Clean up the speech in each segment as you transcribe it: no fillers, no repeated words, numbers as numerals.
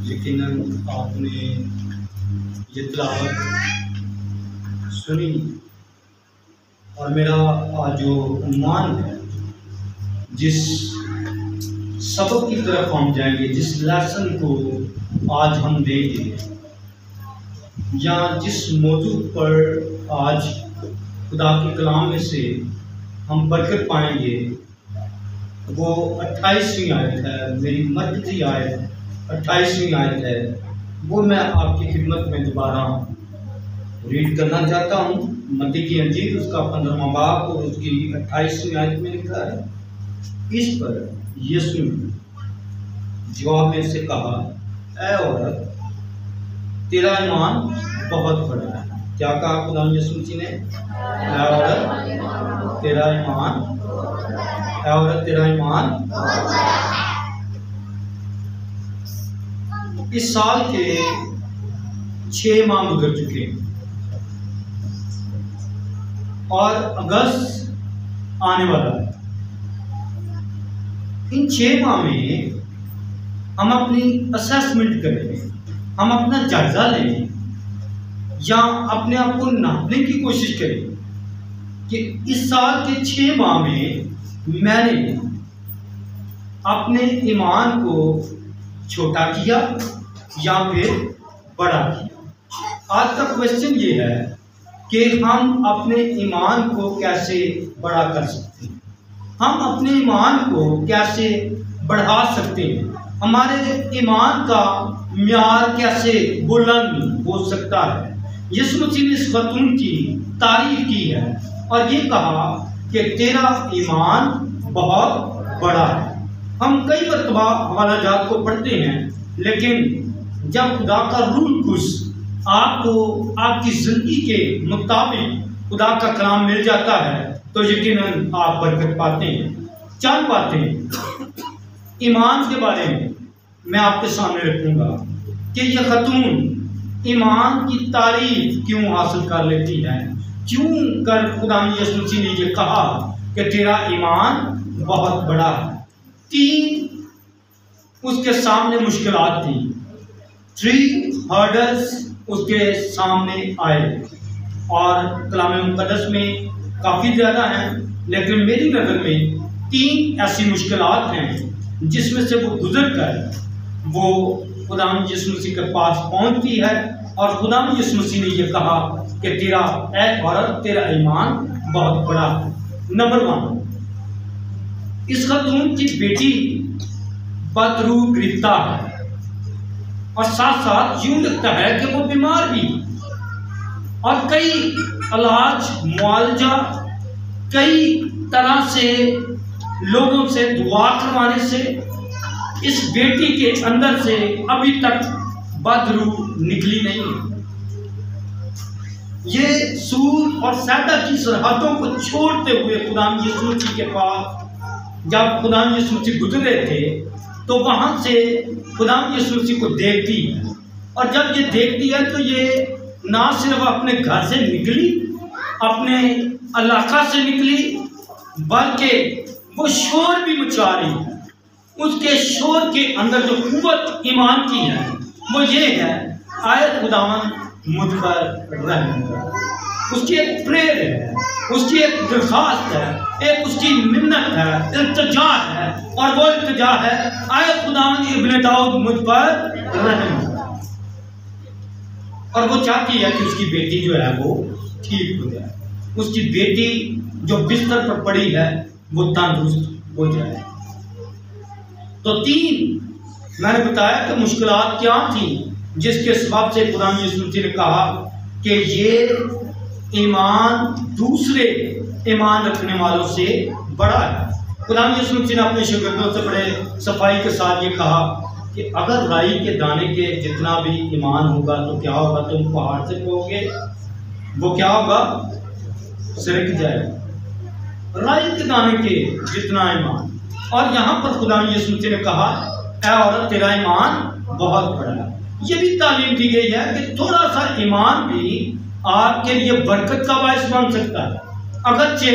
यकीनन आपने ये तिलावत सुनी और मेरा आज जो उन्वान है, जिस सबक की तरफ हम जाएंगे, जिस लेसन को आज हम देंगे या जिस मौजू पर आज खुदा के कलाम में से हम बरकत पाएंगे, वो 28वीं आयत है। मेरी मरकज़ी आयत 28वीं आयत है, वो मैं आपकी खिदमत में दोबारा रीड करना चाहता हूँ। मत्ती की अंजील उसका 15वां बाब और उसकी 28वीं आयत में लिखा है। इस पर यीशु ने जवाब में से कहा, ऐ औरत, तेरा ईमान बहुत बड़ा है। क्या कहा खुदा यीशु मसीह ने? ऐ औरत, तेरा ईमान, ऐ औरत, तेरा ईमान। इस साल के 6 माह गुजर चुके हैं और अगस्त आने वाला है। इन 6 माह में हम अपनी असेसमेंट करें, हम अपना जायजा लें या अपने आप को नापने की कोशिश करें कि इस साल के 6 माह में मैंने अपने ईमान को छोटा किया या फिर बड़ा किया। आज का क्वेश्चन ये है कि हम अपने ईमान को कैसे बड़ा कर सकते हैं, हम अपने ईमान को कैसे बढ़ा सकते हैं, हमारे ईमान का म्यार कैसे बुलंद हो सकता है। यीशु मसीह ने इस खतून की तारीफ की है और ये कहा कि तेरा ईमान बहुत बड़ा है। हम कई मरतबा हवाला जात को पढ़ते हैं, लेकिन जब खुदा का रूह कुछ आपको आपकी जिंदगी के मुताबिक खुदा का कलाम मिल जाता है तो यकीनन आप बरकत पाते हैं। 4 बातें ईमान के बारे में मैं आपके सामने रखूंगा कि यह खतून ईमान की तारीफ क्यों हासिल कर लेती है, क्यों कर खुदा यीशु मसीह ने ये कहा कि तेरा ईमान बहुत बड़ा है। 3 उसके सामने मुश्किलात थी, 3 हर्डल्स उसके सामने आए और कलाम मुक़द्दस में काफ़ी ज़्यादा हैं, लेकिन मेरी नज़र में 3 ऐसी मुश्किलात हैं जिसमें से वो गुजर कर वो खुदा यीशु मसीह के पास पहुंचती है और खुदा यीशु मसीह ने ये कहा कि तेरा, ऐ औरत, तेरा ईमान बहुत बड़ा है। नंबर 1, इस खतून की बेटी बदरूह गिरफ्ता है और साथ साथ यूं लगता है कि वो बीमार भी, और कई इलाज मुआवजा, कई तरह से लोगों से दुआ करवाने से इस बेटी के अंदर से अभी तक बदरूह निकली नहीं है। ये सूर और सैदा की सरहदों को छोड़ते हुए खुदा यीशु मसीह के पास जब खुदा यीशु मसीह गुजरे थे तो वहां से खुदा यीशु मसीह को देखती है, और जब ये देखती है तो ये ना सिर्फ अपने घर से निकली, अपने इलाका से निकली, बल्कि वो शोर भी मचा रही है। उसके शोर के अंदर जो कुव्वत ईमान की है वो ये है, आए खुदावन मुझ पर रहम कर। उसकी एक प्रेयर है, उसकी एक दरखास्त है, एक उसकी मिन्नत है, इल्तिजा है, और वो इल्तिजा है, आए खुदावन इब्ने दाऊद मुझ पर रहम कर। और वो चाहती है कि उसकी बेटी जो है वो ठीक हो जाए, उसकी बेटी जो बिस्तर पर पड़ी है वो तंदुरुस्त हो जाए। तो 3 मैंने बताया कि मुश्किलात क्या थी जिसके सबब से खुदा यीशु मसीह ने कहा कि ये ईमान दूसरे ईमान रखने वालों से बड़ा है। खुदा यीशु मसीह ने अपने शागिर्दों से बड़े सफाई के साथ ये कहा कि अगर राई के दाने के जितना भी ईमान होगा तो क्या होगा, तुम पहाड़ से कहोगे वो क्या होगा, सिरक जाएगा। राई के दाने के जितना ईमान। और यहाँ पर खुदा यीशु मसीह ने कहा, ऐ औरत, तेरा ईमान बहुत बड़ा है। ये भी तालीम दी गई है कि थोड़ा सा ईमान भी आपके लिए बरकत का बायस बन सकता है। अगरचे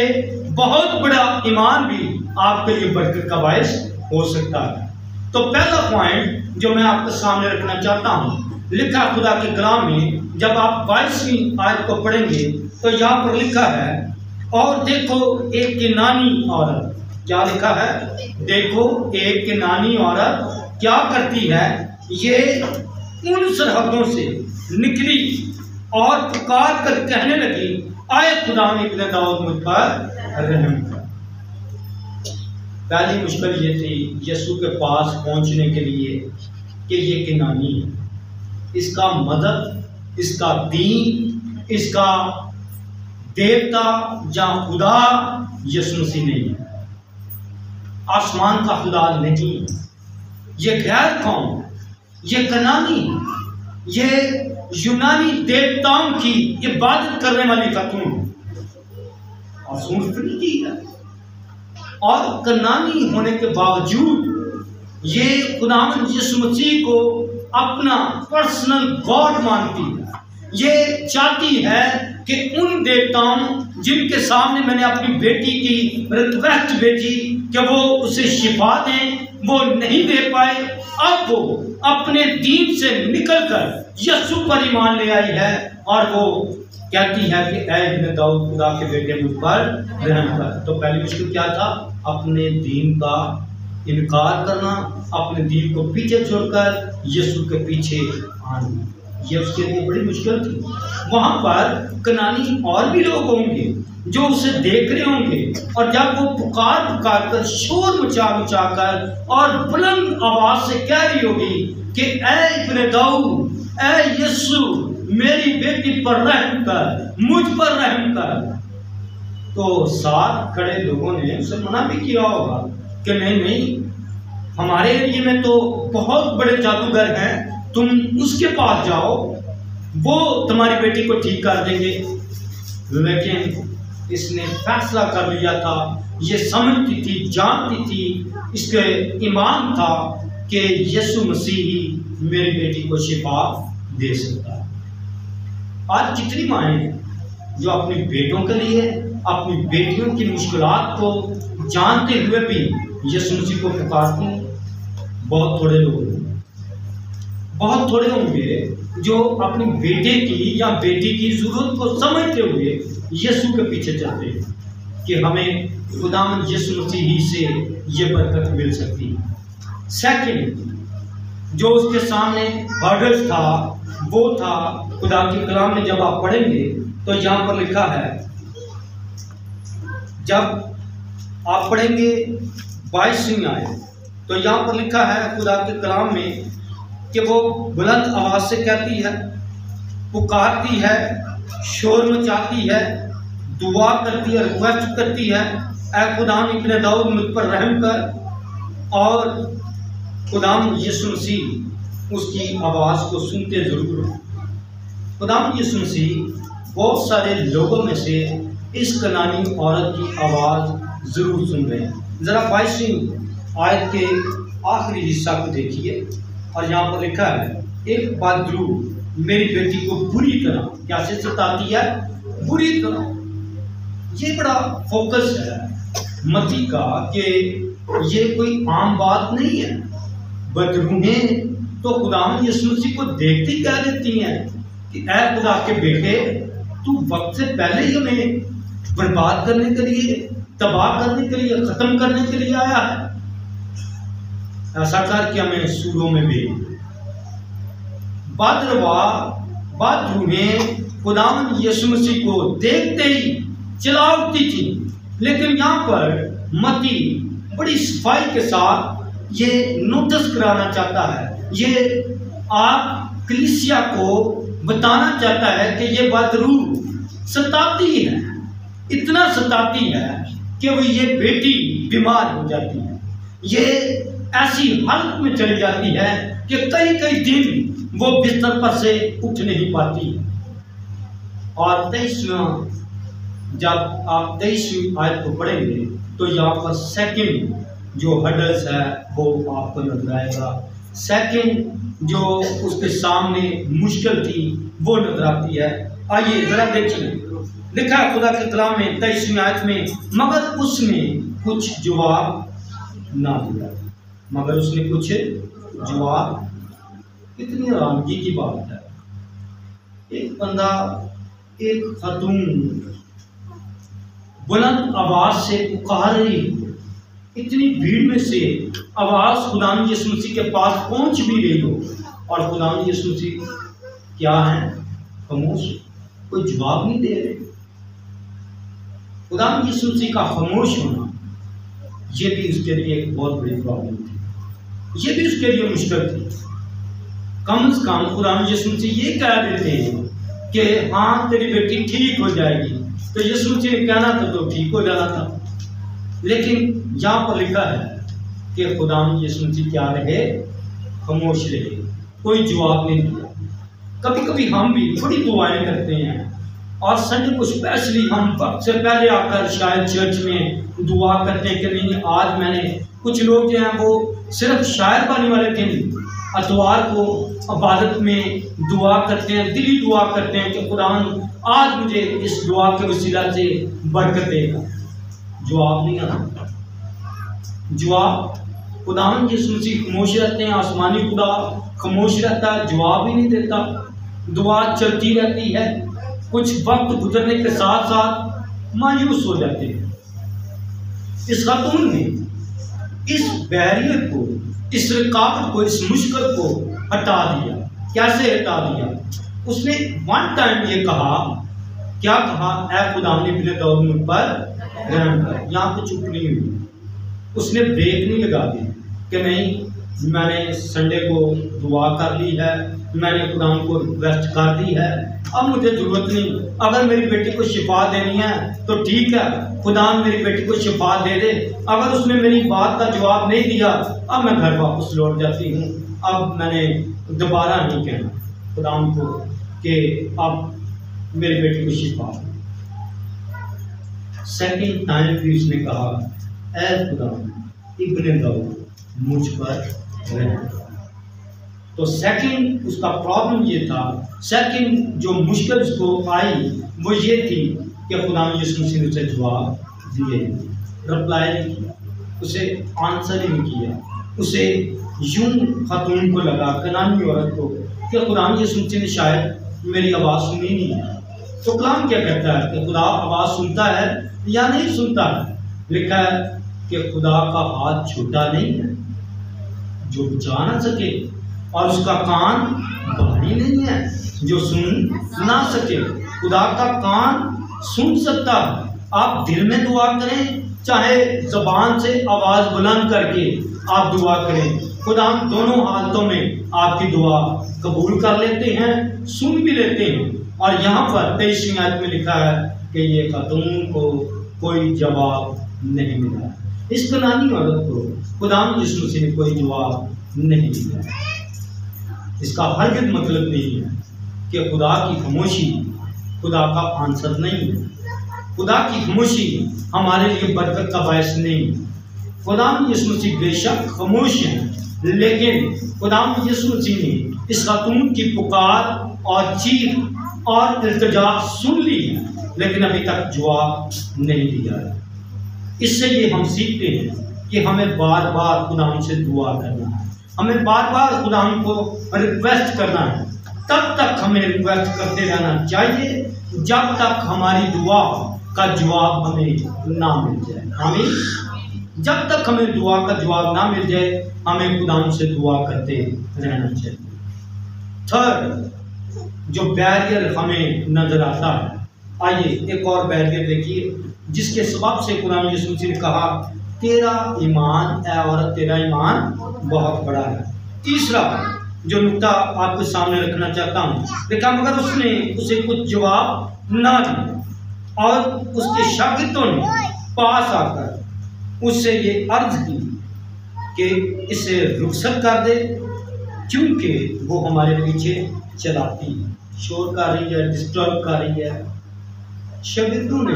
बहुत बड़ा ईमान भी आपके लिए बरकत का बायस हो सकता है। तो पहला पॉइंट जो मैं आपके सामने रखना चाहता हूँ, लिखा खुदा के कलाम में, जब आप 22वीं आयत को पढ़ेंगे तो यहाँ पर लिखा है, और देखो एक केनानी औरत, क्या लिखा है? देखो एक केनानी औरत क्या करती है, ये उन सरहदों से निकली और पुकार कर कहने लगी, आए खुदा ने इब्ने दाऊद मुझ पर रहम कर। पहली मुश्किल ये थी यीशु के पास पहुंचने के लिए कि ये केनानी है, इसका मदद, इसका दीन, इसका देवता या खुदा यीशु मसीह नहीं है, आसमान का खुदा नहीं है, ये गैर कौम, ये कनानी, ये यूनानी देवताओं की इबादत करने वाली खातून और सुनफरी है, और कनानी होने के बावजूद ये खुदावंद यीशु मसीह को अपना पर्सनल गॉड मानती है। ये चाहती है कि उन देवताओं जिनके सामने मैंने अपनी बेटी की रिक्वेस्ट भेजी कि वो उसे शिफा दें, वो नहीं दे पाए, अब वो अपने दीन से निकलकर यीशु पर ईमान ले आई है और वो कहती है कि ऐ इब्ने दाऊद खुदा के बेटे मुझ पर रहम कर। तो पहली मुश्किल क्या था? अपने दीन का इनकार करना, अपने दीन को पीछे छोड़कर यीशु के पीछे आना, ये उसके लिए बड़ी मुश्किल थी। वहां पर कनानी और भी लोग होंगे जो उसे देख रहे होंगे, और जब वो पुकार कर शोर मचा कर और बुलंद आवाज से कह रही होगी कि ऐ इब्ने दाऊद, ऐ यीशु, मेरी बेटी पर रहम कर, मुझ पर रहम कर, तो साथ खड़े लोगों ने उसे मना भी किया होगा कि नहीं, हमारे एरिया में तो बहुत बड़े जादूगर हैं, तुम उसके पास जाओ, वो तुम्हारी बेटी को ठीक कर देंगे। लेकिन इसने फैसला कर लिया था, ये समझती थी, जानती थी, इसके ईमान था कि यीशु मसीह ही मेरी बेटी को शिफा दे सकता है। आज कितनी माएँ हैं जो अपने बेटों के लिए, अपनी बेटियों की मुश्किलात को जानते हुए भी यीशु मसीह को पुकारती हैं? बहुत थोड़े लोग होंगे, बहुत थोड़े होंगे जो अपने बेटे की या बेटी की जरूरत को समझते हुए यीशु के पीछे चलते हैं कि हमें खुदावंद यीशु मसीह ही से ये बरकत मिल सकती है। सेकंड, जो उसके सामने हर्डल्स था वो था, खुदा के कलाम में जब आप पढ़ेंगे तो यहाँ पर लिखा है, जब आप पढ़ेंगे 22वीं आयत, तो यहाँ पर लिखा है खुदा के कलाम में कि वो बुलंद आवाज से कहती है, पुकारती है, शोर मचाती है, दुआ करती है, रिक्वेस्ट करती है, ऐ खुदावंद इब्ने दाऊद मुझ पर रहम कर। और खुदावंद यीशु मसीह उसकी आवाज़ को सुनते ज़रूर हैं। खुदावंद यीशु मसीह बहुत सारे लोगों में से इस कनानी औरत की आवाज़ ज़रूर सुन रहे हैं। ज़रा 22वीं आयत के आखिरी हिस्सा को देखिए, और यहाँ पर लिखा है, एक बदरू मेरी बेटी को बुरी तरह कैसे सताती है, बुरी तरह। ये बड़ा फोकस है मती का कि ये कोई आम बात नहीं है। बदरूहें तो खुदावंद यीशु मसीह को देखती कह देती हैं कि ऐ खुदा के बेटे, तू वक्त से पहले ही हमें बर्बाद करने के लिए, तबाह करने के लिए, खत्म करने के लिए आया है। ऐसा कर कि हमें सूरों में भेज। बदरूहें खुदावंद यीशु मसीह को देखते ही चिल्ला उठती थी, लेकिन यहाँ पर मती बड़ी सफाई के साथ ये नोटिस कराना चाहता है, ये आप कलीसिया को बताना चाहता है कि ये बदरूह सताती है, इतना सताती है कि वो ये बेटी बीमार हो जाती है, ये ऐसी हालत में चली जाती है कि कई कई दिन वो बिस्तर पर से उठ नहीं पाती। और 23वां, जब आप 23वीं आयत को पढ़ेंगे तो यहाँ पर सेकंड जो हर्डल्स है वो आपको नजर आएगा। सेकंड जो उसके सामने मुश्किल थी वो नजर आती है। आइए जरा देखिए, लिखा है खुदा के कलाम में 23वीं आयत में, मगर उसने कुछ जवाब ना दिया, मगर उसने कुछ जवाब। कितनी हैरानगी की बात है, एक बंदा, एक खातून बुलंद आवाज से पुकार रही, इतनी भीड़ में से आवाज खुदा यीशु मसीह के पास पहुंच भी रही हो, और खुदा यीशु मसीह क्या है, खामोश, कोई जवाब नहीं दे रहे। खुदा यीशु मसीह का खामोश होना, ये भी उसके लिए एक बहुत बड़ी प्रॉब्लम थी, ये भी उसके लिए मुश्किल थी। कम से कम खुदा यीशु मसीह ये कह देते हैं कि हाँ तेरी बेटी ठीक हो जाएगी, तो यीशु मसीह ने कहना था तो ठीक हो जाना था। लेकिन यहाँ पर लिखा है कि खुदा यीशु मसीह क्या रहे, खामोश रहे, कोई जवाब नहीं दिया। कभी कभी हम भी थोड़ी दुआएं करते हैं, और संडे को स्पेशली हम वक्त से पहले आकर शायद चर्च में दुआ करते हैं कि नहीं आज मैंने, कुछ लोग जो हैं वो सिर्फ शायर पाने वाले दिन अतवार को इबादत में दुआ करते हैं, दिली दुआ करते हैं कि खुदा आज मुझे इस दुआ के वसीला से बरकत देगा। जवाब नहीं आता, जवाब खुदा यीशु मसीह खामोश रहते हैं, आसमानी खुदा खामोश रहता है, जवाब ही नहीं देता, दुआ चलती रहती है। कुछ वक्त गुजरने के साथ साथ मायूस हो जाते हैं। इस खातून ने इस बैरियर को, इस रुकावट को, इस मुश्किल को हटा दिया। कैसे हटा दिया? उसने वन टाइम ये कहा, क्या कहा, ऐ खुदा ने अपने दौर मुझ पर रहम कर। यहाँ पे चुप नहीं हुई, उसने ब्रेक नहीं लगा दी कि नहीं मैंने संडे को दुआ कर ली है, मैंने खुदा को रिक्वेस्ट कर दी है, अब मुझे जरूरत नहीं। अगर मेरी बेटी को शिफा देनी है तो ठीक है, खुदा मेरी बेटी को शिफा दे दे। अगर उसने मेरी बात का जवाब नहीं दिया, अब मैं घर वापस लौट जाती हूँ। अब मैंने दोबारा नहीं कहना खुदा को कि अब मेरी बेटी को शिफा। सेकंड टाइम भी उसने कहा, ऐ खुदा इब्ने दाऊद मुझ पर रहम कर। तो सेकंड उसका प्रॉब्लम ये था, सेकंड जो मुश्किल उसको आई वो ये थी कि खुदा यीशु मसीह ने उसे जवाब दिए, रिप्लाई नहीं किया, उसे आंसर ही नहीं किया। उसे यूं खातून को लगा, कनानी औरत को, कि खुदा यीशु मसीह ने शायद मेरी आवाज़ सुनी नहीं है। तो कलाम क्या कहता है कि खुदा आवाज़ सुनता है या नहीं सुनता है? लिखा है कि खुदा का हाथ छोटा नहीं है जो बचा ना सके, और उसका कान भारी नहीं है जो सुन ना सके। खुदा का कान सुन सकता है। आप दिल में दुआ करें, चाहे जबान से आवाज़ बुलंद करके आप दुआ करें, खुदा दोनों हालतों में आपकी दुआ कबूल कर लेते हैं, सुन भी लेते हैं। और यहाँ पर 23वीं आयत में लिखा है कि ये खातून को कोई जवाब नहीं मिला। इस कनानी औरत को खुदा यीशु मसीह ने कोई जवाब नहीं दिया। इसका हरगिज़ मतलब नहीं है कि खुदा की खामोशी खुदा का आंसर नहीं है। खुदा की खामोशी हमारे लिए बरकत का बायस नहीं। खुदा यीशु मसीह बेशक खामोश हैं, लेकिन खुदा यीशु मसीह ने इस खातून की पुकार और चीख और इल्तिजा सुन ली है, लेकिन अभी तक जवाब नहीं दिया है। इससे ये हम सीखते हैं कि हमें बार बार खुदा से दुआ करना है, हमें बार बार खुदा को रिक्वेस्ट करना है। तब तक हमें रिक्वेस्ट करते रहना चाहिए जब तक हमारी दुआ का जवाब हमें ना मिल जाए। आमीन। जब तक हमें दुआ का जवाब ना मिल जाए, हमें खुदा से दुआ करते रहना चाहिए। थर्ड जो बैरियर हमें नजर आता है, आइए एक और बैरियर देखिए जिसके सबब से खुदा यीशु मसीह ने कहा तेरा ईमान ऐ औरत, तेरा ईमान बहुत बड़ा है। तीसरा जो नुक्ता आपके सामने रखना चाहता हूँ, देखा मगर उसने उसे कुछ जवाब ना दिया और उसके शागिर्दों ने पास आकर उससे ये अर्ज की कि इसे रुखसत कर दे, क्योंकि वो हमारे पीछे चलाती है, शोर कर रही है, डिस्टर्ब कर रही है। शागिर्दों ने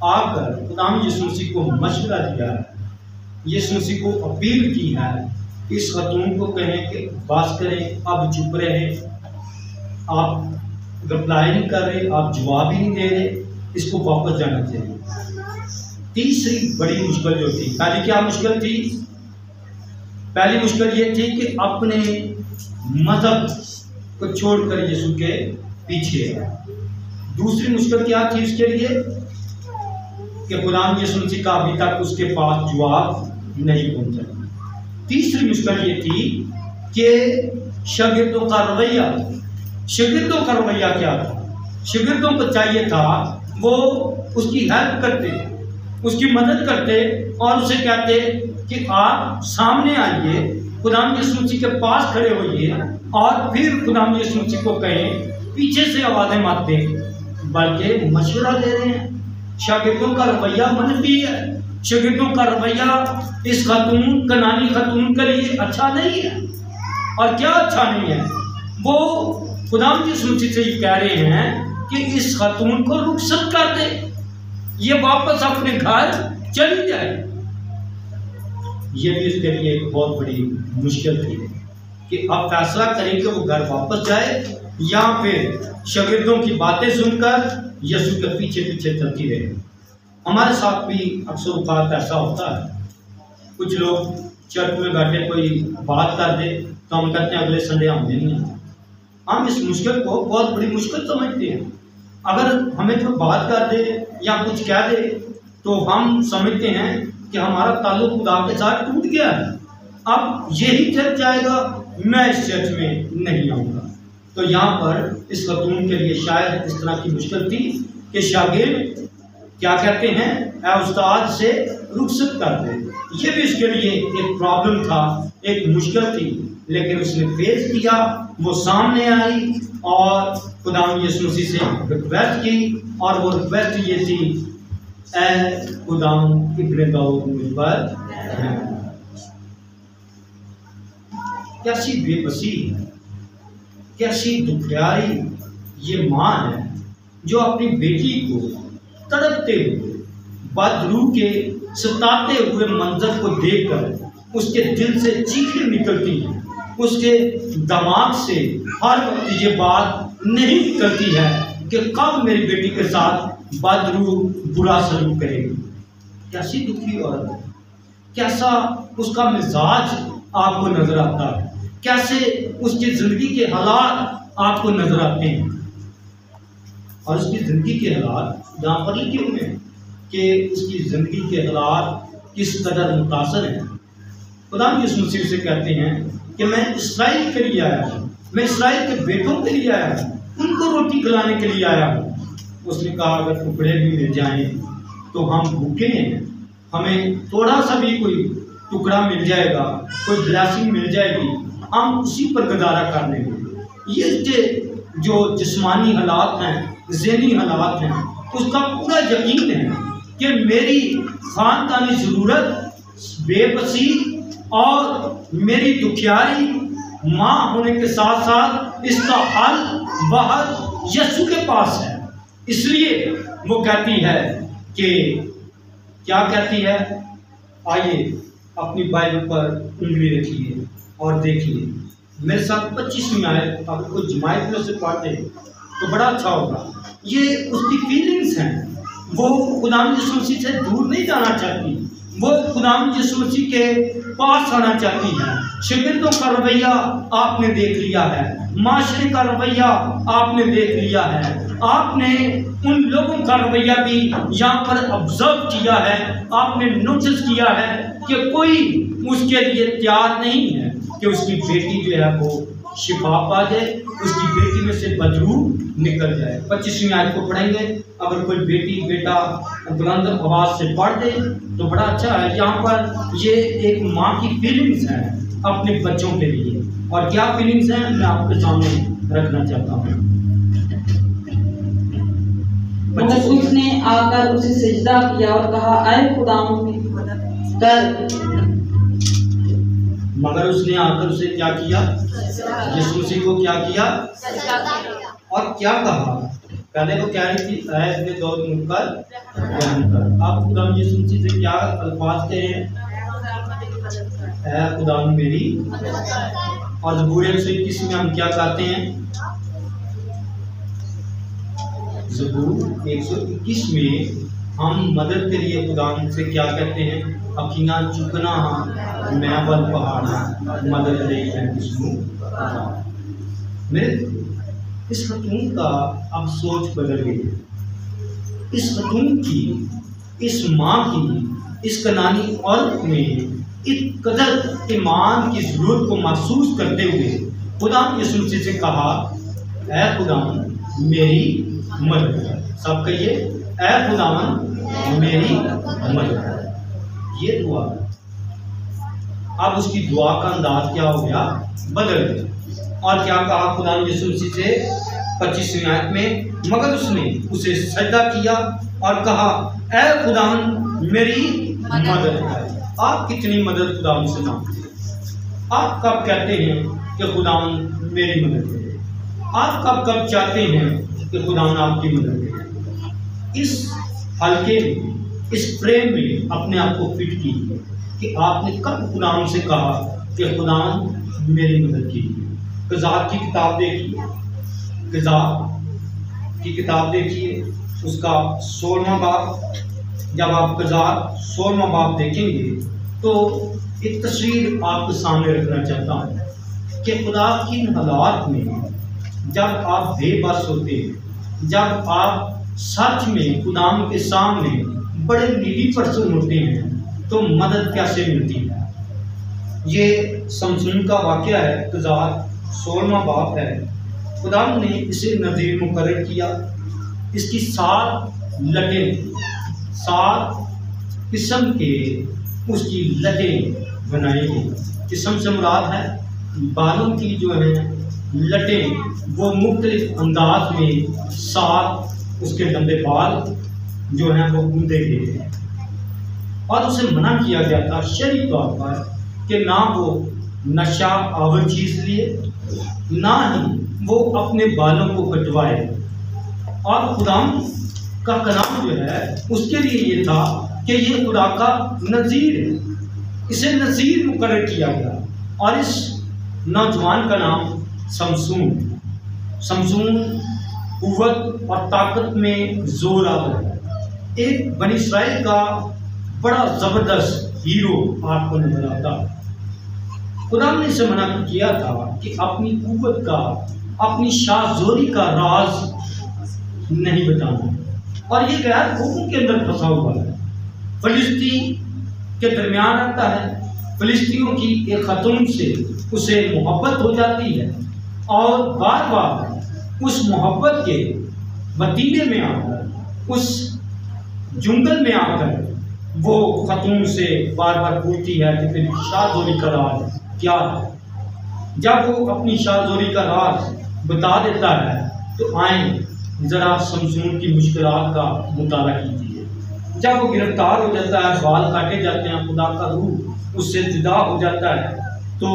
आकर खुदा यीशु मसीह को मशवरा दिया है, यीशु मसीह को अपील की है, इस खातून को कहें कि बस करें, अब चुप रहें, आप रिप्लाई नहीं कर रहे, आप जवाब ही नहीं दे रहे, इसको वापस जाना चाहिए। तीसरी बड़ी मुश्किल जो थी, पहली क्या मुश्किल थी? पहली मुश्किल ये थी कि अपने मजहब को छोड़कर यीशु के पीछे। दूसरी मुश्किल क्या थी उसके लिए? कि गुलाम यीशु मसीह का अभी तक उसके पास जवाब नहीं पहुंचा। तीसरी मुश्किल ये थी कि शागिर्दों का रवैया। शागिर्दों का रवैया क्या था? शागिर्दों को चाहिए था वो उसकी हेल्प करते, उसकी मदद करते और उसे कहते कि आप सामने आइए, खुदाम यीशु मसीह के पास खड़े होइए और फिर खुदाम यीशु मसीह को कहें, पीछे से आवाजें मत दें, बल्कि मशवरा दे रहे हैं। शागिर्दों का रवैया मनफी है। शागिर्दों का रवैया इस खातून, कनानी खातून के लिए अच्छा नहीं है। और क्या अच्छा नहीं है? वो खुदाम यीशु मसीह से कह रहे हैं कि इस खातून को रुखसत कर दे, ये वापस अपने घर चली जाए। ये भी उसके लिए एक बहुत बड़ी मुश्किल थी कि अब फैसला करें कि वो घर वापस जाए या फिर शागिर्दों की बातें सुनकर यीशु के पीछे पीछे चलती रहे। हमारे साथ भी अक्सर औकात ऐसा होता है, कुछ लोग चर्च में बैठे कोई बात कर दे तो हम कहते हैं अगले संडे हम नहीं हैं। हम इस मुश्किल को बहुत बड़ी मुश्किल समझते हैं। अगर हमें कोई बात कर दे या कुछ कह दे तो हम समझते हैं कि हमारा ताल्लुक खुदा के साथ टूट गया है, अब यही चर्च जाएगा, मैं इस चर्च में नहीं आऊँगा। तो यहाँ पर इस खातून के लिए शायद इस तरह की मुश्किल थी कि शागिर्द क्या कहते हैं, ऐ उस्ताद से रुखसत कर दे। ये भी उसके लिए एक प्रॉब्लम था, एक मुश्किल थी, लेकिन उसने फेस किया। वो सामने आई और खुदाम यीशु मसीह से रिक्वेस्ट की और वो रिक्वेस्ट ये थी, ऐ खुदाम इब्ने दाऊद मुझ पर रहम। कैसी बेबसी है, कैसी दुखियारी ये माँ है जो अपनी बेटी को तड़पते हुए, बदरू के सताते हुए मंजर को देखकर उसके दिल से चीखें निकलती हैं, उसके दिमाग से हर वक्त ये बात नहीं निकलती है कि कब मेरी बेटी के साथ बदरू बुरा सलूक करेगी। कैसी दुखी औरत है, कैसा उसका मिजाज आपको नजर आता है, कैसे उसकी जिंदगी के हालात आपको नजर आते हैं। और उसकी ज़िंदगी के हालात यहाँ पर लिखे हुए हैं कि उसकी ज़िंदगी के हालात किस कदर मुतासर हैं। खुदा यीशु मसीह से कहते हैं कि मैं इस्राएल के लिए आया हूँ, मैं इस्राएल के बेटों के लिए आया हूँ, उनको रोटी खिलाने के लिए आया हूँ। उसने कहा अगर टुकड़े भी मिल जाएं तो हम भूखे हैं, हमें थोड़ा सा भी कोई टुकड़ा मिल जाएगा, कोई ब्लेसिंग मिल जाएगी, हम उसी पर गुजारा कर लेंगे। ये जो जिस्मानी हालात हैं, ज़हनी हालात हैं, उसका पूरा यकीन है कि मेरी ख़ानदानी ज़रूरत, बेबसी और मेरी दुखियारी माँ होने के साथ साथ इसका हल बाहर यीशु के पास है। इसलिए वो कहती है कि क्या कहती है, आइए अपनी बाइबल पर उंगली रखिए और देखिए मेरे साथ 25वीं आयत अगर कोई जमायत में से पढ़ते तो बड़ा अच्छा होगा। ये उसकी फीलिंग्स हैं, वो खुदाम यीशु मसीह से दूर नहीं जाना चाहती, वो खुदाम यीशु मसीह के पास आना चाहती है। शागिर्दों का रवैया आपने देख लिया है, माशरे का रवैया आपने देख लिया है, आपने उन लोगों का रवैया भी यहाँ पर ऑब्जर्व किया है, आपने नोटिस किया है कि कोई उसके लिए तैयार नहीं है कि उसकी बेटी जो है वो शिफा पा जाए, उसकी बेटी में से बदबू निकल जाए। 25वीं आयत को पढ़ेंगे। अगर कोई बेटी बेटा बुलंद आवाज से पढ़ दे तो बड़ा अच्छा है। यहाँ पर ये एक माँ की फीलिंग्स हैं अपने बच्चों के लिए, और क्या फीलिंग्स हैं मैं आपके सामने रखना चाहता हूँ। उसने आकर उसे सिजदा किया और कहा, ऐ खुदावंद मेरी मदद कर। मगर उसने आकर उसे क्या किया? यीशु मसीह को क्या किया और क्या कहा? पहले वो कह रही थी ऐ इब्ने दाऊद मुझ पर रहम कर। आप खुदा यीशु मसीह से क्या अल्फाज कहे हैं? ऐ खुदा मेरी। और ज़बूर 121 में हम क्या कहते हैं? ज़बूर 121 में हम मदद के लिए खुदा से क्या कहते हैं, अखियाँ चुकना मैं बल पहाड़ मदद ले मेरे। इस खतून का अब सोच बदल गई है। इस खतून की, इस माँ की, इस कनानी औरत में इस कदर ईमान की जरूरत को महसूस करते हुए खुदा यीशु मसीह से कहा, ऐ खुदावन मेरी मदद कर। सब कहिए, ऐ खुदावन मेरी मदद कर। ये दुआ। अब उसकी दुआ का अंदाज क्या हो गया, बदल गया। और क्या कहा खुदा यीशु मसीह से 25वीं आयत में, मगर उसने उसे सजदा किया और कहा, ऐ खुदावन मेरी मदद कर। आप कितनी मदद खुदा से मांगते हैं? आप कब कहते हैं कि खुदावन मेरी मदद करे? आप कब चाहते हैं कि खुदावन आपकी मदद करे? इस हल्के में, इस प्रेम में अपने आप को फिट कीजिए कि आपने कब खुदावन से कहा कि खुदावन मेरी मदद कीजिए। क़ज़ात की किताब देखिए, क़ज़ात की किताब देखिए, उसका 16वां बाब। जब आप क़ज़ात 16वां बाब देखेंगे तो एक तस्वीर आपके सामने रखना चाहता हूँ कि खुदा की हालात में जब आप बेबस होते हैं, जब आप सच में खुदा के सामने बड़े नीडी पर्सन होते हैं, तो मदद कैसे मिलती है। ये समसून का वाक़या है, क़ज़ात 16वां बाब है। खुदा ने इसे नज़ीर मुकर्रर किया। इसकी 7 लटें, 7 किस्म के उसकी लटें बनाई गई। किस्म से मुराद है बालों की जो है लटें, वो मुख्तलिफ अंदाज में 7 उसके लंबे बाल जो हैं वो गूंदे गए थे। और उसे मना किया गया था शरई तौर पर कि ना वो नशा आवर चीज़ लिए, ना ही वो अपने बालों को कटवाए। और खुदा का कलाम जो है उसके लिए ये था कि ये खुदा का नज़ीर है। इसे नज़ीर मुकर्रर किया गया। और इस नौजवान का नाम समसून। समसून कुव्वत और ताकत में जोर आता है। एक बनी इस्राइल का बड़ा ज़बरदस्त हीरो आपको नजर आता। खुदा ने इसे मना किया था कि अपनी कुव्वत का, अपनी शाहजोरी का राज नहीं बताना। और ये गैर लोगों के अंदर फंसा हुआ है। फलिस्ती के दरमियान रहता है। फलिस्तियों की एक खतून से उसे मोहब्बत हो जाती है और बार बार उस मोहब्बत के वतीले में आकर, उस जुंगल में आकर वो खतून से बार बार पूछती है कि तेरी शाहजोरी का राज क्या है। जब वो अपनी शाहजोरी का राज बता देता है तो आए ज़रा समसून की मुश्किलात का मुताला कीजिए। जब वो गिरफ्तार हो जाता है, बाल काटे जाते हैं, खुदा का रूह उससे जुदा हो जाता है, तो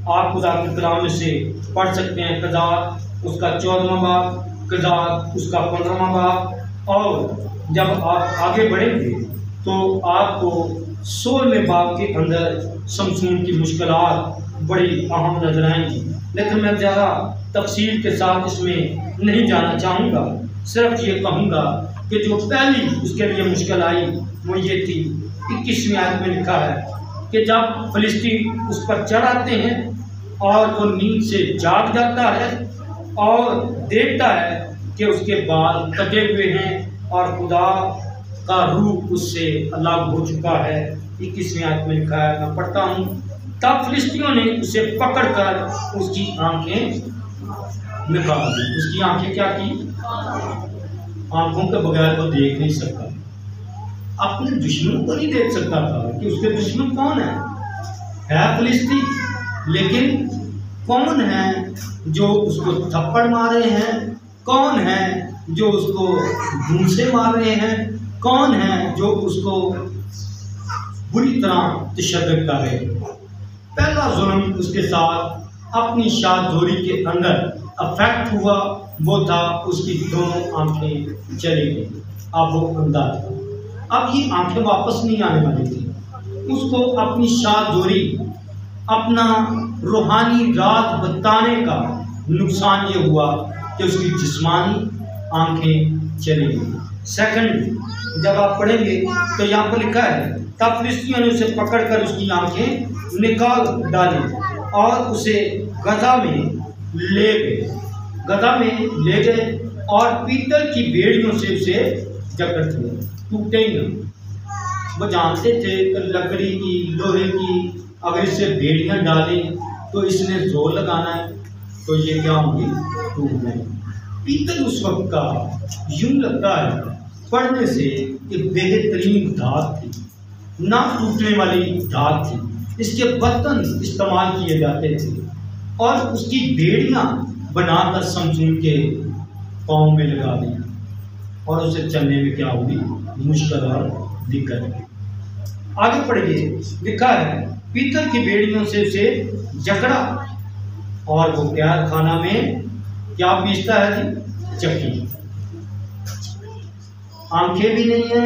आप खुदा के कलाम से पढ़ सकते हैं क़ज़ात उसका 14वां बाब, क़ज़ात उसका 15वां बाब। और जब आप आगे बढ़ेंगे तो आपको 16वें बाब के अंदर समसून की मुश्किलात बड़ी अहम नजर आएंगी। लेकिन मैं ज़्यादा तफसील के साथ इसमें नहीं जाना चाहूँगा। सिर्फ ये कहूँगा कि जो पहली उसके लिए मुश्किल आई वो ये थी, 21वीं आयत में लिखा है कि जब फिलिस्तीन उस पर चढ़ आते हैं और वो नींद से जाग जाता है और देखता है कि उसके बाल कटे हुए हैं और खुदा का रूह उससे अलग हो चुका है। 21वीं आयत में लिखा है, मैं पढ़ता हूँ। तब फिलिस्तियों ने उसे पकड़कर उसकी आंखें निकाल दी। उसकी आंखें क्या की? आंखों के बगैर वो देख नहीं सकता, अपने दुश्मनों को नहीं देख सकता था कि उसके दुश्मन कौन है फिलिस्ती। लेकिन कौन है जो उसको थप्पड़ मार रहे हैं, कौन है जो उसको धूंसे मार रहे हैं, कौन है जो उसको बुरी तरह तशद्दुद कर रहे हैं। पहला जुल्म उसके साथ अपनी शाहजोरी के अंदर अफेक्ट हुआ, वो था उसकी दोनों आंखें चली गई। अब वो अंधा था, अब ये आंखें वापस नहीं आने वाली थी। उसको अपनी शाहजोरी, अपना रूहानी राज बताने का नुकसान ये हुआ कि उसकी जिस्मानी आंखें चली गई। सेकंड, जब आप पढ़ेंगे तो यहाँ पर लिखा है, तब फिलिस्तीनियों ने उसे पकड़कर उसकी आंखें निकाल डाली और उसे गदहा में ले गए, गदहा में ले गए और पीतल की बेड़ियों से उसे जकड़ दिया, टूटे ही नहीं। वो जानते थे कि लकड़ी की, लोहे की अगर इससे बेड़ियां डालें तो इसने जोर लगाना है तो ये क्या होंगी, टूट जाएंगी। पीतल उस वक्त का यूं लगता है पढ़ने से एक बेहतरीन धात थी, ना टूटने वाली धात थी। इसके बर्तन इस्तेमाल किए जाते थे और उसकी बेड़ियां बनाकर समसून के पाँव में लगा दी और उसे चलने में क्या हुई, मुश्किल और दिक्कत। आगे पढ़िए, लिखा है पीतल की बेड़ियों से उसे जकड़ा और वो क्या खाना में क्या पीसता है जी, चक्की। आंखें भी नहीं है,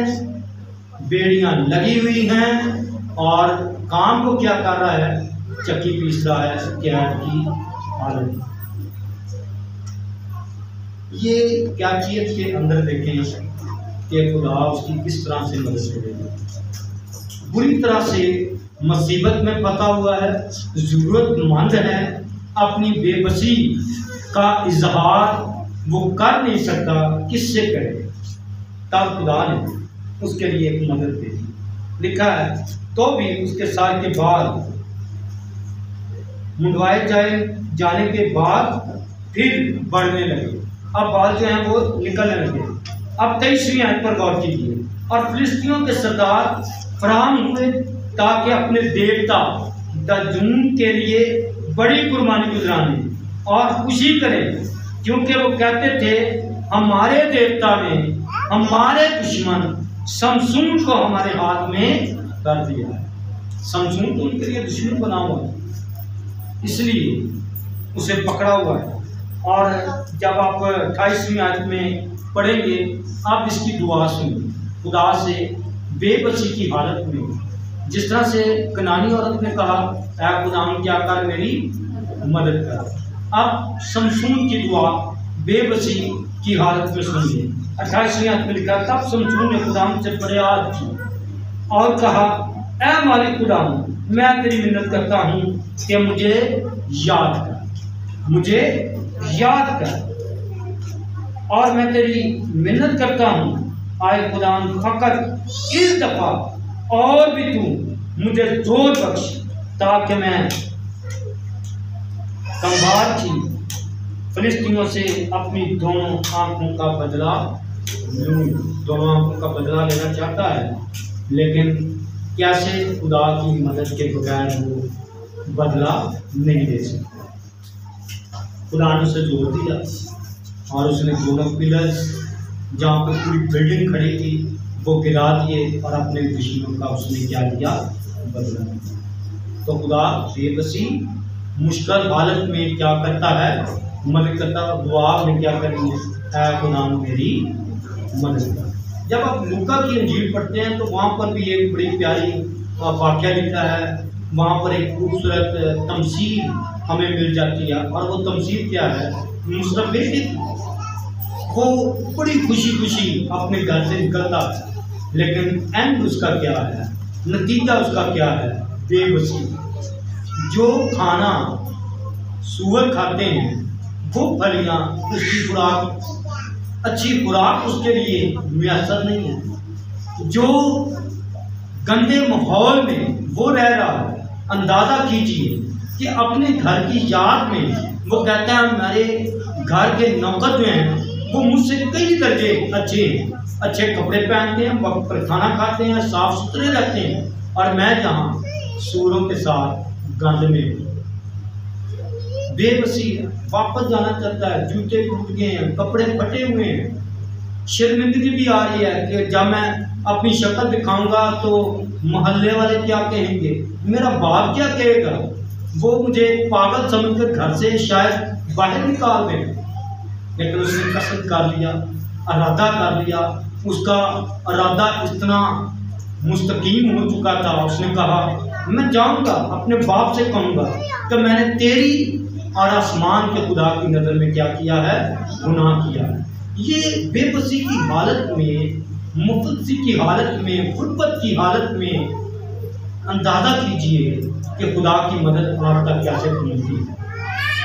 बेड़ियां लगी हुई हैं और काम को क्या कर रहा है, चक्की पीस रहा है कैद की हालत में। ये क्या चीज के अंदर देखें कि खुदा उसकी किस तरह से मदद करेगा। बुरी तरह से मुसीबत में फंसा हुआ है, जरूरतमंद है, अपनी बेबसी का इजहार वो कर नहीं सकता, किससे करे, तब खुदा ने उसके लिए एक मदद दे दी। लिखा है तो भी उसके साल के बाद मुंडवाए जाने के बाद फिर बढ़ने लगे, अब बाल जो हैं वो निकलने लगे। अब 23वीं आयत पर गौर कीजिए, और फिलिस्तीनियों के सरदार फराहम हुए ताकि अपने देवता दाजून के लिए बड़ी कुर्बानी गुजराने और खुशी करें, क्योंकि वो कहते थे हमारे देवता ने हमारे दुश्मन समसून को हमारे हाथ में कर दिया है। समसून तो उनके लिए दुश्मन बना हुआ है, इसलिए उसे पकड़ा हुआ है। और जब आप 28वीं आयत में पढ़ेंगे, आप इसकी दुआ सुनिए, खुदा से बेबसी की हालत में, जिस तरह से कनानी औरत ने कहा ऐ खुदा क्या कर मेरी मदद कर। अब समसून की दुआ बेबसी की हालत में सुनिए। 28वीं आयत में लिखा, तब समसून ने खुदा से फरियाद की और कहा ऐ मालिक खुदा, मैं तेरी मिन्नत करता हूँ कि मुझे याद कर, मुझे याद कर, और मैं तेरी मिन्नत करता हूँ आए खुदा फकत इस दफा और भी तू मुझे जोर बख्श, ताकि मैं कंबार की फिलिस्तीनियों से अपनी दोनों आंखों का बदला लूं। दोनों आंखों का बदला लेना चाहता है, लेकिन कैसे खुदा की मदद के बगैर वो बदला नहीं दे सकता। खुदा ने उसे जोर दिया और उसने दोनों पिलर्स जहाँ पर पूरी बिल्डिंग खड़ी थी वो गिरा दिए और अपने दुश्मनों का उसने क्या दिया, बदला। तो खुदा बेबसी मुश्किल हालत में क्या करता है, मदद करता है। दुआ में क्या करनी है, ऐ खुदा मेरी मदद कर। जब आप लूका की इंजील पढ़ते हैं तो वहाँ पर भी एक बड़ी प्यारी वाक़या लिखा है, वहाँ पर एक खूबसूरत तमसील हमें मिल जाती है। और वो तमसील क्या है, मुसरफ बेटी वो बड़ी खुशी खुशी अपने घर से निकलता है, लेकिन एंड उसका क्या है, नतीजा उसका क्या है, बेबसी। जो खाना सूअर खाते हैं वो फलियाँ उसकी खुराक, अच्छी खुराक उसके लिए मुयसर नहीं है। जो गंदे माहौल में वो रह रहा है, अंदाज़ा कीजिए कि अपने घर की याद में वो कहता है हमारे घर के नौकर जो हैं वो मुझसे कई दर्जे अच्छे हैं, अच्छे कपड़े पहनते हैं, वक्त पर खाना खाते हैं, साफ सुथरे रहते हैं, और मैं जहाँ सूरों के साथ गंद में। बेबसी वापस जाना चाहता है, जूते टूट गए हैं, कपड़े फटे हुए हैं, शर्मिंदगी भी आ रही है कि जब मैं अपनी शक्ल दिखाऊंगा तो मोहल्ले वाले क्या कहेंगे, मेरा बाप क्या कहेगा, वो मुझे पागल समझकर घर से शायद बाहर निकाल दें। लेकिन उसने कसम कर लिया, इरादा कर लिया, उसका इरादा इतना मुस्तकीम हो चुका था। उसने कहा मैं जाऊंगा, अपने बाप से कहूँगा कि मैंने तेरी और आसमान के खुदा की नज़र में क्या किया है, गुनाह किया है। ये बेबसी की हालत में मुफ्तसी की हालत में, गुर्बत की हालत में अंदाज़ा कीजिए कि खुदा की मदद आप तक कैसे पहुँचती है।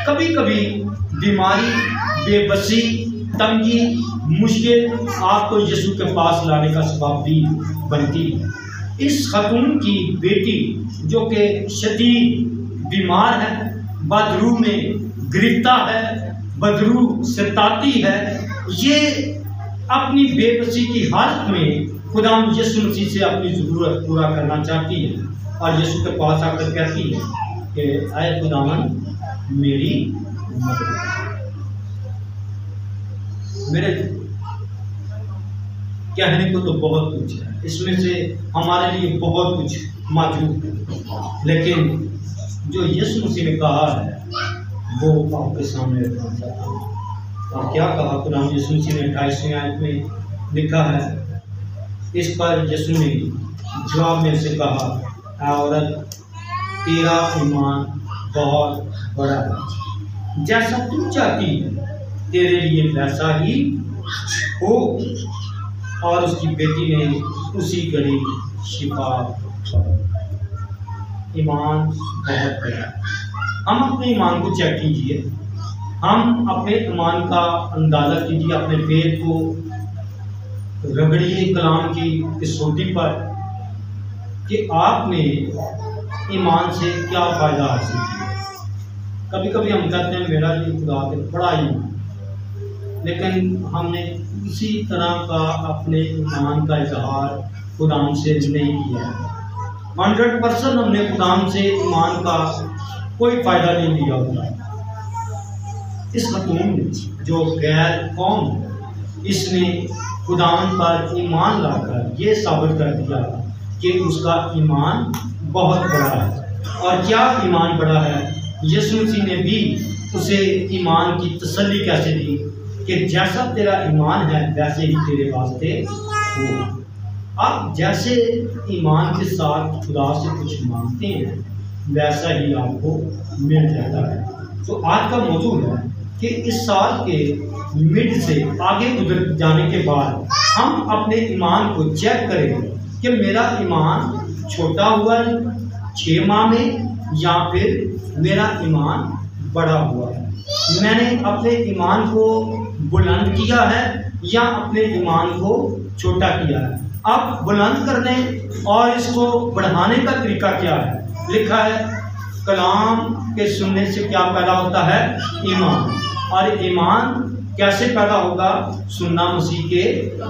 कभी कभी बीमारी, बेबसी, तंगी, मुश्किल आपको यीशु के पास लाने का सबब भी बनती है। इस खातून की बेटी जो कि शदीद बीमार है, बदरू में गिरफ्तार है, बदरू सताती है, ये अपनी बेबसी की हालत में खुदा यीशु मसीह से अपनी ज़रूरत पूरा करना चाहती है और यीशु के पास आकर कहती है कि ऐ खुदावन मेरी मदद। मेरे कहने को तो बहुत कुछ है, इसमें से हमारे लिए बहुत कुछ मौजूद है, लेकिन जो यीशु मसीह ने कहा है वो आपके सामने रखना चाहता हूँ। और क्या कहा खुदा यीशु मसीह ने 28वें आयत में लिखा है। इस पर यीशु ने जवाब में से कहा, ऐ औरत, तेरा ईमान बहुत बड़ा है, जैसा तू चाहती है तेरे लिए वैसा ही हो। और उसकी बेटी ने उसी घड़ी शिफा पाई। ईमान बहुत बड़ा है। हम अपने ईमान को चेक कीजिए, हम अपने ईमान का अंदाज़ा कीजिए, अपने पैर को रगड़िए कलाम की कसौटी पर कि आपने ईमान से क्या फ़ायदा हासिल किया। कभी कभी हम कहते हैं मेरा ये खुदा के बड़ा ईमान, लेकिन हमने किसी तरह का अपने ईमान का इजहार खुदाम से नहीं किया। 100% हमने खुदाम से ईमान का कोई फ़ायदा नहीं लिया होता। इस खातून ने जो गैर कौम, इसने खुदाम पर ईमान लाकर ये साबित कर दिया कि उसका ईमान बहुत बड़ा है। और क्या ईमान बड़ा है? यीशु मसीह ने भी उसे ईमान की तसल्ली कैसे दी कि जैसा तेरा ईमान है वैसे ही तेरे वास्ते हो। आप जैसे ईमान के साथ खुदा से कुछ मांगते हैं वैसा ही आपको मिल जाता है। तो आज का मौजू है कि इस साल के मिड से आगे गुजर जाने के बाद हम अपने ईमान को चेक करें कि मेरा ईमान छोटा हुआ है 6 माह में या फिर मेरा ईमान बड़ा हुआ है। मैंने अपने ईमान को बुलंद किया है या अपने ईमान को छोटा किया है। अब बुलंद करने और इसको बढ़ाने का तरीका क्या है? लिखा है कलाम के सुनने से क्या पैदा होता है? ईमान। और ईमान कैसे पैदा होगा? सुनना मसीह के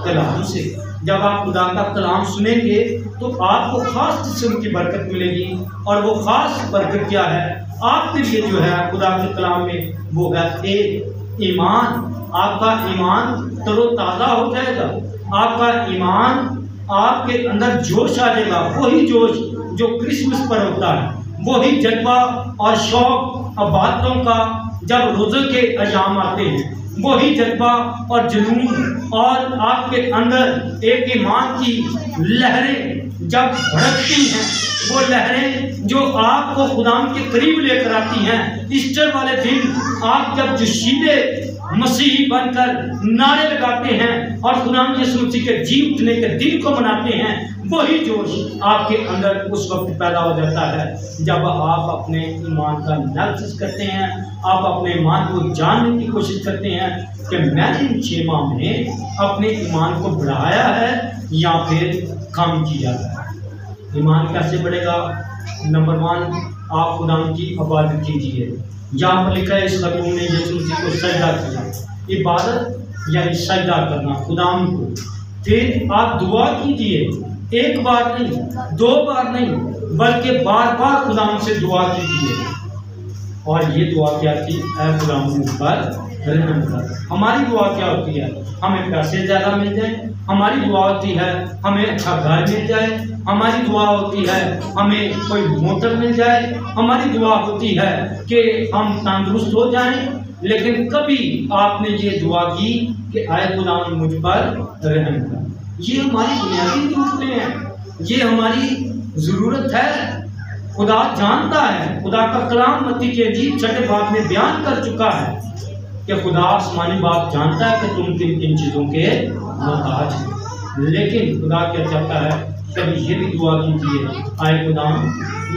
कलाम से। जब आप खुदा का कलाम सुनेंगे तो आपको खास किस्म की बरकत मिलेगी। और वो खास बरकत क्या है आपके लिए जो है खुदा के कलाम में? वो है ईमान। आपका ईमान तरोताज़ा हो जाएगा, आपका ईमान आपके अंदर जोश आ जाएगा। वही जोश जो क्रिसमस पर होता है, वही जज्बा और शौक और बातों का जब रोज़े के अयाम आते हैं, वही जज्बा और जुनून और आपके अंदर एक ईमान की लहरें जब भड़कती हैं, वो लहरें जो आपको खुदाम के करीब लेकर आती हैं। ईस्टर वाले दिन आप जब जोशीले मसीही बनकर नारे लगाते हैं और खुदाम यीशु मसीह के जी उठने के दिन को मनाते हैं, वही जोश आपके अंदर उस वक्त पैदा हो जाता है जब आप अपने ईमान का एनालिसिस करते हैं, आप अपने ईमान को जानने की कोशिश करते हैं कि मैंने इन 6 माह में अपने ईमान को बढ़ाया है या फिर कम किया है। ईमान कैसे बढ़ेगा? नंबर 1, आप खुदाम की इबादत कीजिए। यहाँ पर लिखा है इस खातून ने यीशु मसीह को सजदा किया। इबादत यानी सजदा करना खुदाम को। फिर आप दुआ कीजिए, 1 बार नहीं, 2 बार नहीं, बल्कि बार बार खुदाम से दुआ कीजिए। और ये दुआ क्या थी? ऐ खुदाम पर रहम कर। हमारी दुआ क्या होती है? हमें पैसे ज़्यादा मिल जाए। हमारी दुआ होती है हमें अच्छा घर मिल जाए। हमारी दुआ होती है हमें कोई मोटर मिल जाए। हमारी दुआ होती है कि हम तंदुरुस्त हो जाएं। लेकिन कभी आपने ये दुआ की कि ऐ खुदा मुझ पर रहम कर। ये हमारी बुनियादी ज़रूरतें हैं, ये हमारी ज़रूरत है। खुदा जानता है, खुदा का कलाम मत्ती के अजीब 6 बाब में बयान कर चुका है कि खुदा आसमानी बाप जानता है कि तुम किन किन चीज़ों के मोहताज हैं। लेकिन खुदा क्या चाहता है, कभी ये भी दुआ कीजिए, आए खुदाम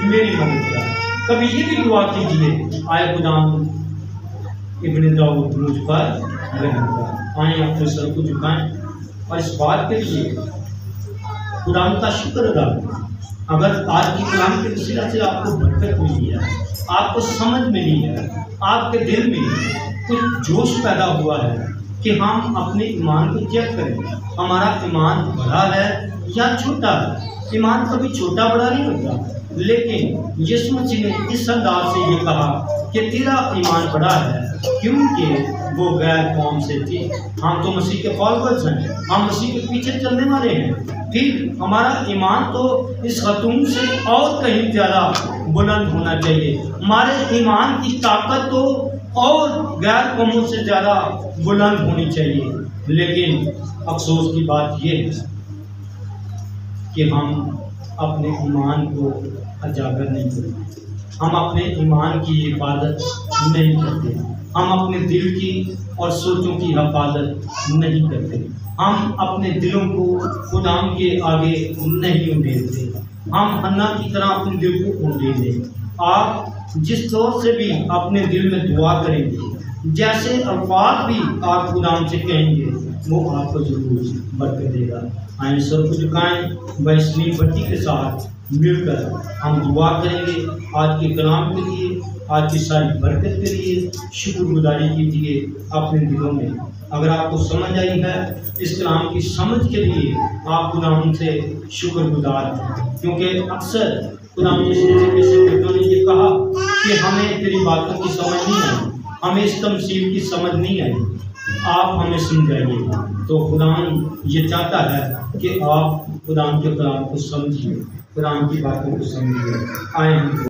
मेरी मदद कर। कभी ये भी दुआ कीजिए, आए खुदाम इब्न दाऊद मुझ पर रहम कर। आए अपने सर को झुकाएं और इस बात के लिए खुदा का शुक्र अदा करें। अगर आज की कलाम के वसीला से आपको बरकत मिली है, आपको समझ मिली है, आपके दिल में कुछ जोश पैदा हुआ है कि हम अपने ईमान को चेक करें, हमारा ईमान बड़ा है या छोटा है। ईमान कभी छोटा बड़ा नहीं होता, लेकिन यीशु मसीह ने इस अंदाज से ये कहा कि तेरा ईमान बड़ा है, क्योंकि वो गैर कौम से थी। हम तो मसीह के फॉलोअर्स हैं, हम मसीह के पीछे चलने वाले हैं। फिर हमारा ईमान तो इस खतून से और कहीं ज़्यादा बुलंद होना चाहिए। हमारे ईमान की ताकत तो और गैर कौमों से ज़्यादा बुलंद होनी चाहिए। लेकिन अफसोस की बात ये है कि हम अपने ईमान को उजागर नहीं करते, हम अपने ईमान की हिफाजत नहीं करते, हम अपने दिल की और सोचों की हिफाजत नहीं करते, हम अपने दिलों को खुदाम के आगे नहीं उंडेलते, हम हन्ना की तरह अपने दिल को उंडेले। आप जिस तौर से भी अपने दिल में दुआ करेंगे, जैसे अल्फाज भी आप खुदाम से कहेंगे, वो आपको जरूर बरकत देगा। आए सर को झुकाएं, वैष्णवी भट्टी के साथ मिलकर हम दुआ करेंगे आज के कलाम के लिए, आज की सारी बरकत के लिए। शुक्रगुजारी कीजिए अपने दिलों में। अगर आपको समझ आई है, इस कलाम की समझ के लिए आप खुदाम से शुक्रगुजार हैं, क्योंकि अक्सर खुदाम ने ये कहा कि हमें तेरी बातों की समझ नहीं आई, हमें इस तमसील की समझ नहीं आई, आप हमें समझाइए। तो खुदाम ये चाहता है कि आप खुदाम के कलाम को समझिए, खुदाम की बातों को समझिए। आए हम